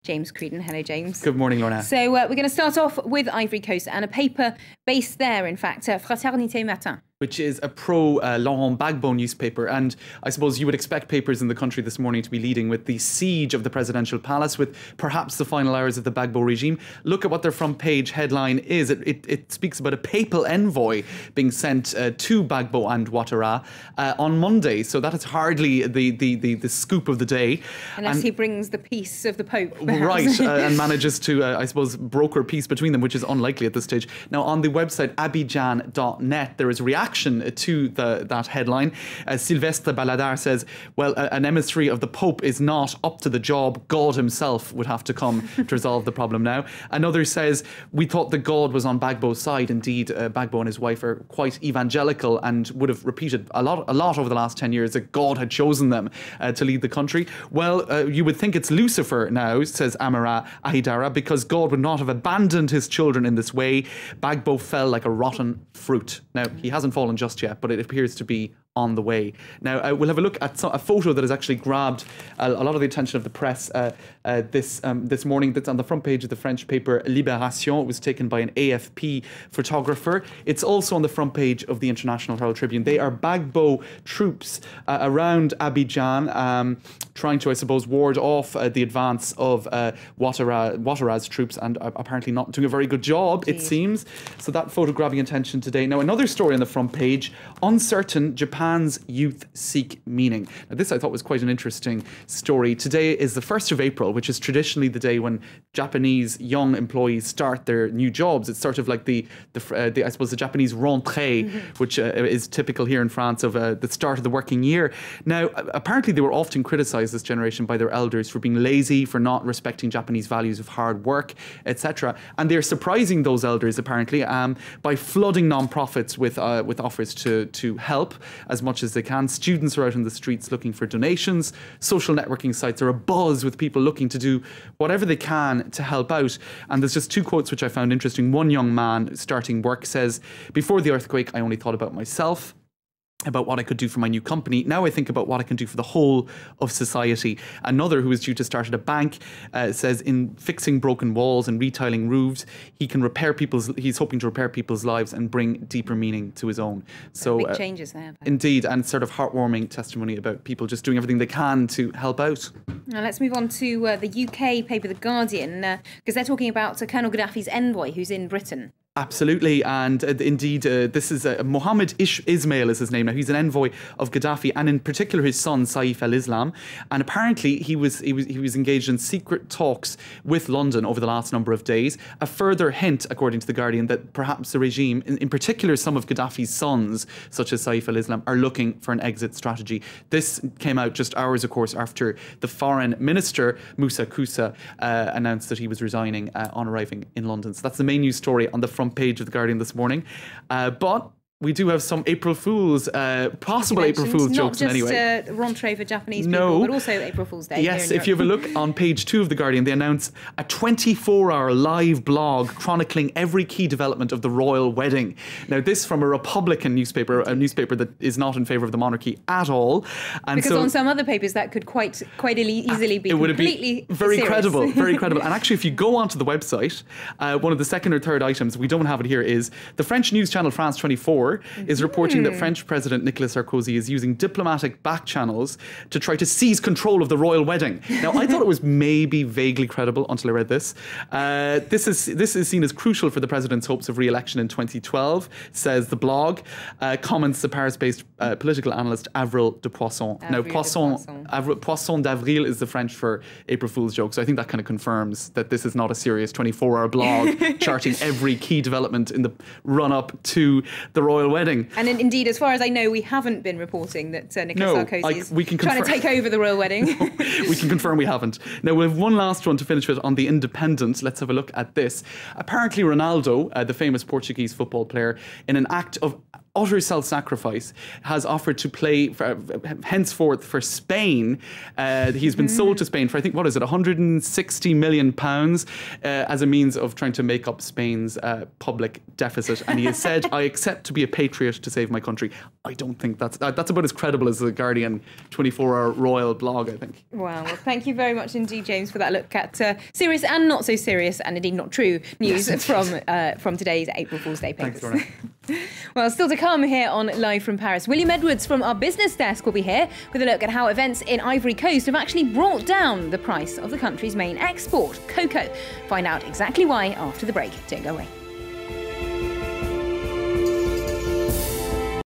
James Creedon. Hello, James. Good morning, Lorna. So we're going to start off with Ivory Coast and a paper based there, in fact, Fraternité Matin, which is a pro-Laurent Gbagbo newspaper. And I suppose you would expect papers in the country this morning to be leading with the siege of the presidential palace, with perhaps the final hours of the Gbagbo regime. Look at what their front page headline is. It speaks about a papal envoy being sent to Gbagbo and Ouattara on Monday. So that is hardly the scoop of the day. Unless he brings the peace of the Pope. Perhaps. Right, and manages to, I suppose, broker peace between them, which is unlikely at this stage. Now, on the website abidjan.net, there is a reaction to that headline. Sylvestre Baladar says, well, an emissary of the Pope is not up to the job. God himself would have to come to resolve the problem now. Another says, we thought that God was on Gbagbo's side. Indeed, Gbagbo and his wife are quite evangelical and would have repeated a lot over the last 10 years that God had chosen them to lead the country. Well, you would think it's Lucifer now, says Amara Ahidara, because God would not have abandoned his children in this way. Gbagbo fell like a rotten fruit. Now, he hasn't fallen just yet, but it appears to be on the way. Now, we'll have a look at a photo that has actually grabbed a lot of the attention of the press this morning. That's on the front page of the French paper Libération. It was taken by an AFP photographer. It's also on the front page of the International Herald Tribune. They are Gbagbo troops around Abidjan, trying to, I suppose, ward off the advance of Ouattara's troops, and apparently not doing a very good job, it seems. So that photo grabbing attention today. Now, another story on the front page, uncertain Japan's youth seek meaning. Now, this I thought was quite an interesting story. Today is the 1st of April, which is traditionally the day when Japanese young employees start their new jobs. It's sort of like the I suppose, the Japanese rentrée, which is typical here in France of the start of the working year. Now, apparently they were often criticised, this generation, by their elders for being lazy, for not respecting Japanese values of hard work, etc. And they're surprising those elders, apparently, by flooding non-profits with offers to help as much as they can. Students are out in the streets looking for donations. Social networking sites are abuzz with people looking to do whatever they can to help out. And there's just two quotes which I found interesting. One young man starting work says, "Before the earthquake, I only thought about myself, about what I could do for my new company. Now I think about what I can do for the whole of society." Another, who is due to start at a bank, says in fixing broken walls and retiling roofs, he's hoping to repair people's lives and bring deeper meaning to his own. So big changes there. Indeed, and sort of heartwarming testimony about people just doing everything they can to help out. Now let's move on to the UK paper, The Guardian, because they're talking about Colonel Gaddafi's envoy who's in Britain. Absolutely, and indeed, this is Mohammed Ismail is his name now. He's an envoy of Gaddafi, and in particular his son Saif al-Islam. And apparently he was engaged in secret talks with London over the last number of days. A further hint, according to The Guardian, that perhaps the regime, in particular some of Gaddafi's sons, such as Saif al-Islam, are looking for an exit strategy. This came out just hours, of course, after the foreign minister Moussa Koussa announced that he was resigning on arriving in London. So that's the main news story on the front page of The Guardian this morning. But we do have some April Fool's, possible April Fool's jokes in any way. Not just rentrée for Japanese people, but also April Fool's Day. Yes, if you have a look on page 2 of The Guardian, they announce a 24-hour live blog chronicling every key development of the royal wedding. Now, this from a Republican newspaper, a newspaper that is not in favour of the monarchy at all. And because on some other papers that could quite easily be completely very serious. credible, very credible. And actually, if you go onto the website, one of the second or third items, we don't have it here, is the French news channel France 24 is reporting that French President Nicolas Sarkozy is using diplomatic back channels to try to seize control of the royal wedding. Now, I thought it was maybe vaguely credible until I read this. This is seen as crucial for the president's hopes of re-election in 2012, says the blog. Comments the Paris-based political analyst Avril de Poisson. Now, Poisson d'Avril is the French for April Fool's joke, so I think that kind of confirms that this is not a serious 24-hour blog charting every key development in the run-up to the royal wedding. And indeed, as far as I know, we haven't been reporting that Nicolas Sarkozy is trying to take over the royal wedding. We can confirm we haven't. Now, we have one last one to finish with on The Independent. Let's have a look at this. Apparently, Ronaldo, the famous Portuguese football player, in an act of utter self-sacrifice, has offered to play henceforth for Spain. He's been sold to Spain for, I think, what is it, £160 million as a means of trying to make up Spain's public deficit. And he has said, I accept to be a patriot to save my country. I don't think that's about as credible as the Guardian 24-hour royal blog, I think. Wow. Well, thank you very much indeed, James, for that look at serious and not so serious and indeed not true news from today's April Fool's Day papers. Thanks, Well, still to come here on Live from Paris. William Edwards from our business desk will be here with a look at how events in Ivory Coast have actually brought down the price of the country's main export, cocoa. Find out exactly why after the break. Don't go away.